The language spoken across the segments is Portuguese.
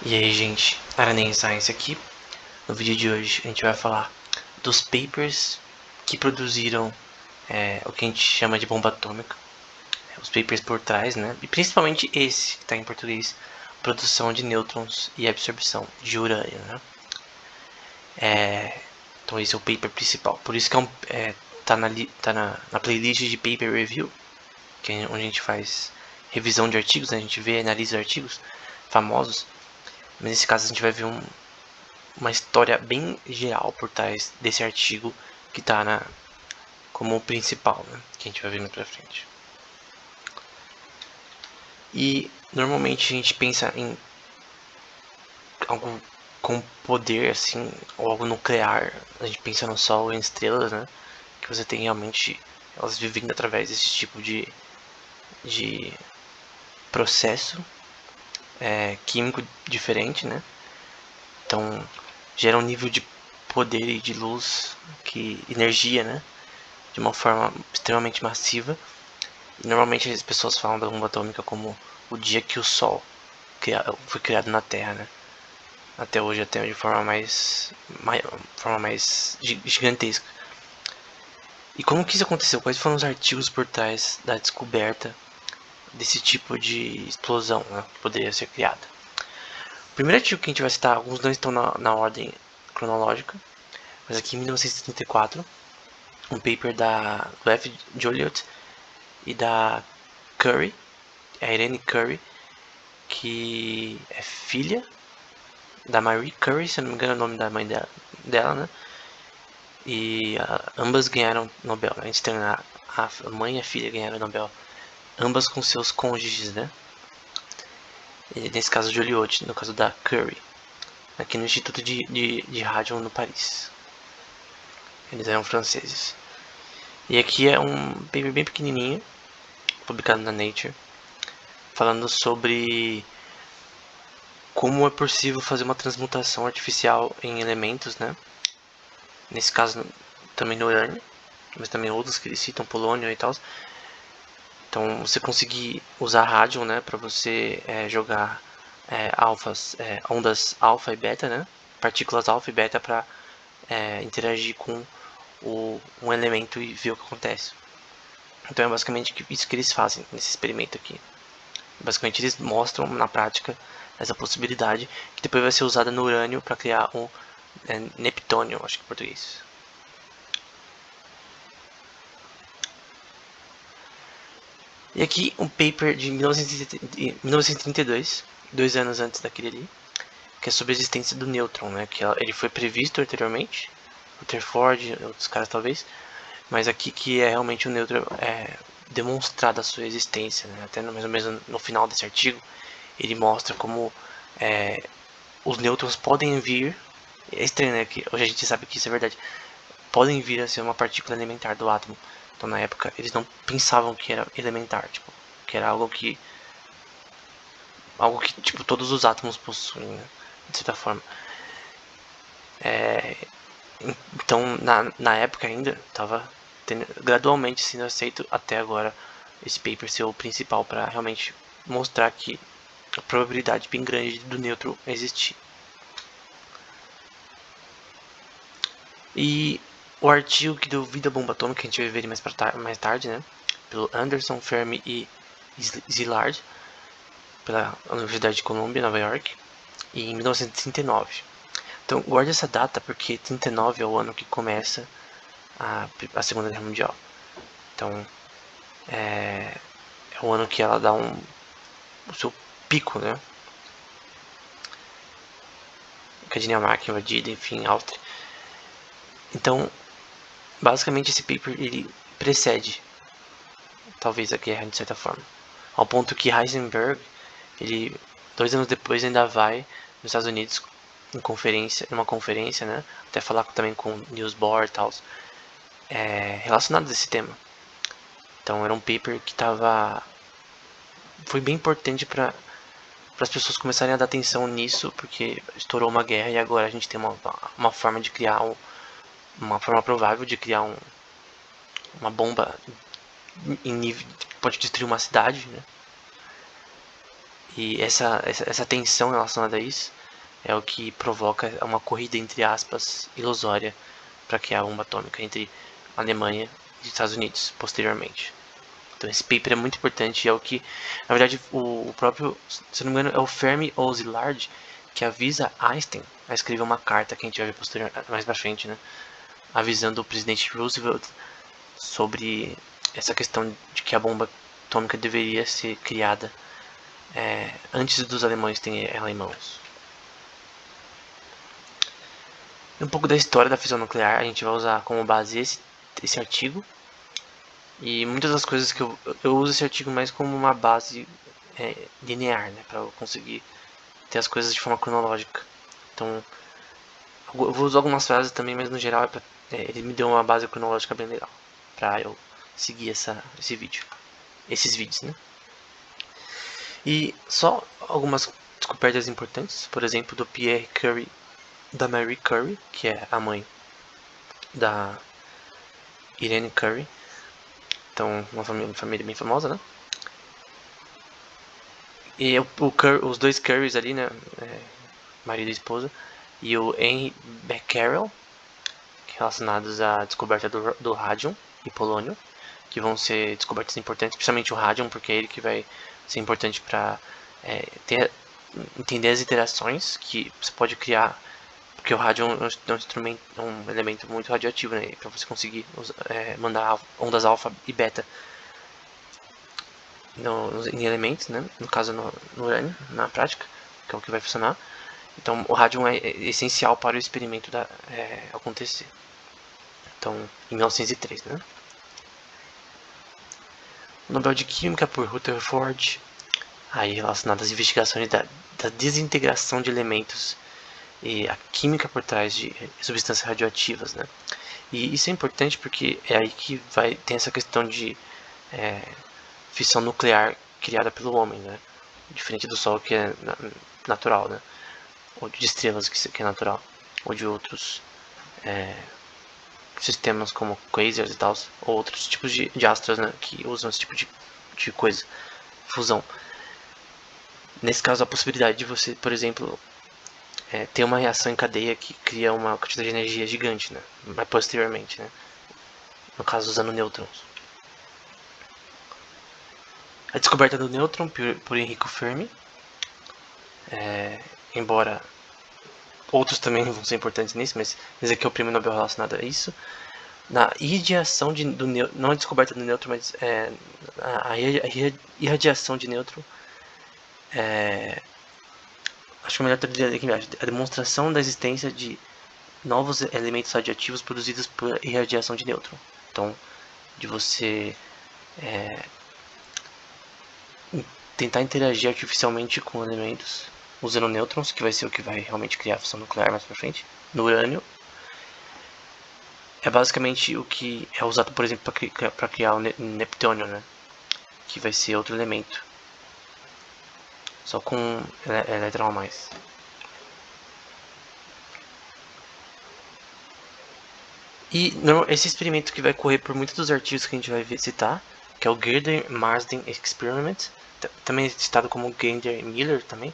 E aí, gente, Araném Science aqui. No vídeo de hoje a gente vai falar dos papers que produziram o que a gente chama de bomba atômica, os papers por trás, né? E principalmente esse que está em português, produção de nêutrons e absorção de urânio, né? Então esse é o paper principal. Por isso que tá na playlist de paper review, que é onde a gente faz revisão de artigos, né? A gente vê e analisa artigos famosos. Mas nesse caso a gente vai ver uma história bem geral por trás desse artigo que está como o principal, né, que a gente vai ver mais pra frente. E normalmente a gente pensa em algo com poder, assim, ou algo nuclear. A gente pensa no Sol, em estrelas, né, que você tem realmente elas vivendo através desse tipo de processo químico diferente, né. Então gera um nível de poder e de luz, energia, né, de uma forma extremamente massiva. E normalmente as pessoas falam da bomba atômica como o dia que o Sol foi criado na Terra, né? Até hoje, até de forma mais gigantesca. E como que isso aconteceu? Quais foram os artigos por trás da descoberta desse tipo de explosão, né, que poderia ser criada? O primeiro artigo que a gente vai citar, alguns não estão na ordem cronológica, mas aqui em 1934, um paper do F. Joliot e da Curry, a Irene Curry, que é filha da Marie Curie, se eu não me engano é o nome da mãe dela, né? E ambas ganharam Nobel, né? A gente tem a mãe e a filha ganharam Nobel, ambas com seus cônjuges, né? E nesse caso Joliot, no caso da Curie, aqui no Instituto de Rádio no Paris. Eles eram franceses. E aqui é um paper bem pequenininho, publicado na Nature, falando sobre como é possível fazer uma transmutação artificial em elementos, né? Nesse caso também no urânio, mas também outros que eles citam, polônio e tal. Então você conseguir usar rádio, né, para você jogar ondas alfa e beta, né, partículas alfa e beta para interagir com um elemento e ver o que acontece. Então é basicamente isso que eles fazem nesse experimento aqui. Basicamente eles mostram na prática essa possibilidade que depois vai ser usada no urânio para criar um neptônio, acho que em português. E aqui um paper de 1932, 2 anos antes daquele ali, que é sobre a existência do nêutron, né? Que ele foi previsto anteriormente, Rutherford, outros caras talvez, mas aqui que é realmente o nêutron demonstrada a sua existência, né? Até mais ou menos no final desse artigo, ele mostra como os nêutrons podem vir, é estranho, né? Que hoje a gente sabe que isso é verdade, podem vir a ser uma partícula elementar do átomo. Então na época eles não pensavam que era elementar, tipo, que era algo que tipo todos os átomos possuem, né, de certa forma. Então na época ainda estava gradualmente sendo aceito até agora esse paper ser o principal para realmente mostrar que a probabilidade bem grande do nêutron existir. E o artigo que deu vida à bomba atômica, a gente vai ver ele mais tarde, né? Pelo Anderson, Fermi e Szilard, pela Universidade de Columbia, Nova York, em 1939. Então, guarde essa data porque 39 é o ano que começa a Segunda Guerra Mundial. Então, é o ano que ela dá o seu pico, né? Que a Dinamarca invadida, enfim, Áustria. Então, basicamente esse paper ele precede talvez a guerra de certa forma, ao ponto que Heisenberg, ele 2 anos depois ainda vai nos Estados Unidos numa conferência, né, até falar também com Niels Bohr e tal, relacionados a esse tema. Então era um paper que foi bem importante para as pessoas começarem a dar atenção nisso, porque estourou uma guerra e agora a gente tem uma forma de criar uma forma provável de criar uma bomba em nível que pode destruir uma cidade, né? E essa tensão relacionada a isso é o que provoca uma corrida, entre aspas, ilusória para criar a bomba atômica entre a Alemanha e os Estados Unidos, posteriormente. Então esse paper é muito importante e é o que, na verdade, o próprio, se não me engano, é o Fermi ou Szilard que avisa Einstein a escrever uma carta que a gente vai ver mais pra frente, né? Avisando o presidente Roosevelt sobre essa questão de que a bomba atômica deveria ser criada antes dos alemães terem ela em mãos. Um pouco da história da fissão nuclear, a gente vai usar como base esse artigo. E muitas das coisas que eu uso esse artigo mais como uma base linear, né, para eu conseguir ter as coisas de forma cronológica. Então, eu vou usar algumas frases também, mas no geral ele me deu uma base cronológica bem legal para eu seguir esse vídeo, esses vídeos, né? E só algumas descobertas importantes, por exemplo, do Pierre Curie, da Marie Curie, que é a mãe da Irene Curie. Então, uma família bem famosa, né? E os dois Currys ali, né? Marido e esposa. E o Henry Becquerel, relacionados à descoberta do rádium e polônio, que vão ser descobertas importantes, principalmente o rádium, porque é ele que vai ser importante para entender as interações que você pode criar, porque o rádio é um instrumento, um elemento muito radioativo, né? Para você conseguir mandar ondas alfa e beta em elementos, né? No caso no urânio, na prática, que é o que vai funcionar. Então o rádio é essencial para o experimento acontecer. Então, em 1903, né? Nobel de Química por Rutherford, aí relacionado às investigações da desintegração de elementos e a química por trás de substâncias radioativas, né? E isso é importante porque é aí que tem essa questão de fissão nuclear criada pelo homem, né? Diferente do Sol, que é natural, né? Ou de estrelas, que é natural, ou de outros sistemas como quasars e tal, ou outros tipos de astros, né? Que usam esse tipo de coisa, fusão. Nesse caso, a possibilidade de você, por exemplo, ter uma reação em cadeia que cria uma quantidade de energia gigante, né? Mas posteriormente, né? No caso, usando nêutrons. A descoberta do nêutron por Enrico Fermi, embora outros também vão ser importantes nisso, mas esse aqui é o prêmio Nobel relacionado a isso. Na irradiação do nêutron, não a descoberta do nêutron, mas a irradiação de nêutron, acho que é melhor traduzir aqui embaixo, a demonstração da existência de novos elementos radioativos produzidos por irradiação de nêutron. Então, de você tentar interagir artificialmente com elementos usando nêutrons, que vai ser o que vai realmente criar a fissão nuclear mais pra frente, no urânio. É basicamente o que é usado, por exemplo, para criar o neptônio, né? Que vai ser outro elemento, só com elétron a mais. E esse experimento que vai correr por muitos dos artigos que a gente vai citar, que é o Gardner-Marsden Experiment, também citado como Gardner-Miller também.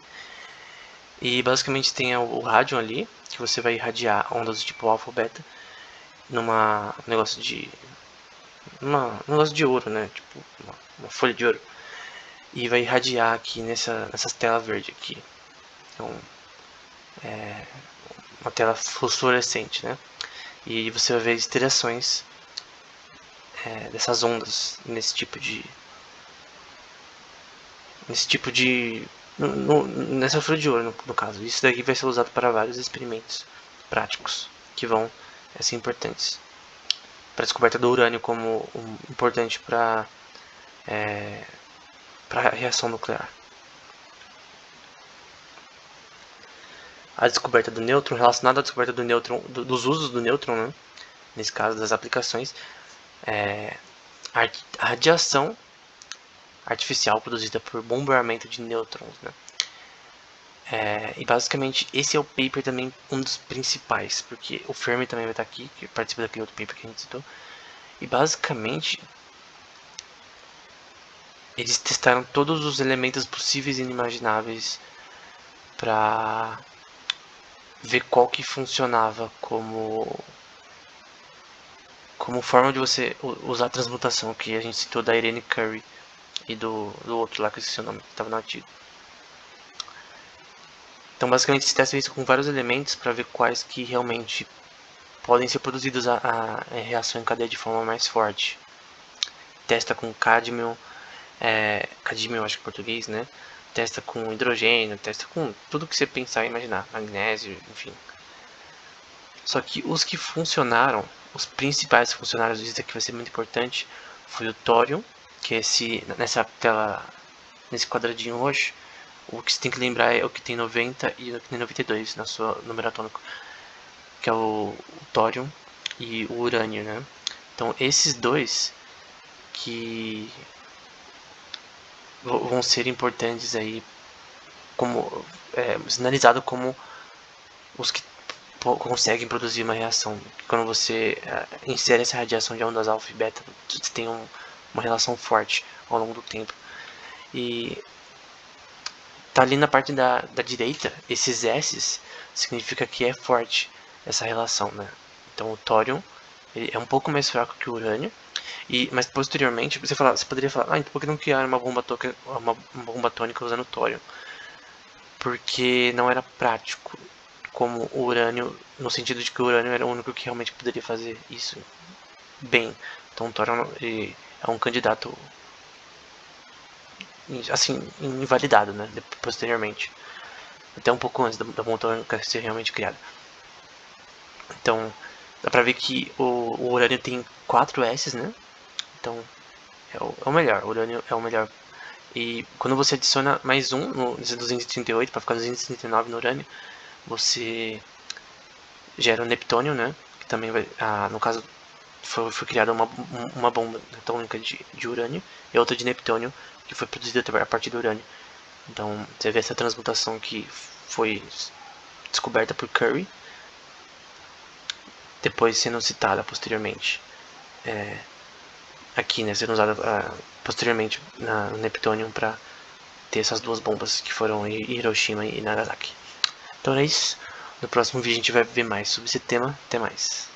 E basicamente tem o rádio ali, que você vai irradiar ondas do tipo alfa ou beta num negócio de ouro, né? Tipo uma folha de ouro. E vai irradiar aqui nessas telas verdes aqui. Então, uma tela fluorescente, né? E você vai ver as interações dessas ondas nessa folha de ouro, no caso. Isso daqui vai ser usado para vários experimentos práticos que vão ser importantes para a descoberta do urânio como importante para a reação nuclear. A descoberta do nêutron, relacionada à descoberta do nêutron, dos usos do nêutron, né? Nesse caso das aplicações, a radiação artificial produzida por bombeamento de nêutrons, né? E basicamente esse é o paper também um dos principais, porque o Fermi também vai estar aqui, que participa daquele outro paper que a gente citou. E basicamente eles testaram todos os elementos possíveis e inimagináveis para ver qual que funcionava como forma de você usar a transmutação, que a gente citou da Irene Curry e do outro lá que eu esqueci o nome, que estava no artigo. Então basicamente se testa isso com vários elementos para ver quais que realmente podem ser produzidos a reação em cadeia de forma mais forte. Testa com cádmio, cadmio acho que em português, né? Testa com hidrogênio, testa com tudo que você pensar e imaginar, magnésio, enfim. Só que os que funcionaram, os principais que funcionaram, isso aqui vai ser muito importante, foi o tório, que é nessa tela, nesse quadradinho roxo, o que você tem que lembrar é o que tem 90 e o que tem 92 na sua número atômico, que é o tório e o urânio, né? Então esses dois que vão ser importantes aí como sinalizado como os que conseguem produzir uma reação. Quando você insere essa radiação de ondas alfa e beta, você tem uma relação forte ao longo do tempo. E tá ali na parte da direita, esses S significa que é forte essa relação, né? Então o tório ele é um pouco mais fraco que o urânio, mas posteriormente você poderia falar, então por que não criar uma bomba atômica usando tório? Porque não era prático, como o urânio, no sentido de que o urânio era o único que realmente poderia fazer isso bem. Então o tório é um candidato assim invalidado, né? Posteriormente, até um pouco antes da bomba atômica ser realmente criada. Então dá pra ver que o urânio tem 4 S, né? Então é o melhor. O urânio é o melhor. E quando você adiciona mais um no 238 para ficar 239 no urânio, você gera o neptônio, né? Que também vai, no caso, foi criada uma bomba atômica de urânio e outra de neptônio que foi produzida a partir do urânio. Então você vê essa transmutação que foi descoberta por Curry, depois sendo citada posteriormente aqui, né? Sendo usada posteriormente no Neptunium para ter essas duas bombas que foram em Hiroshima e Nagasaki. Então é isso. No próximo vídeo a gente vai ver mais sobre esse tema. Até mais.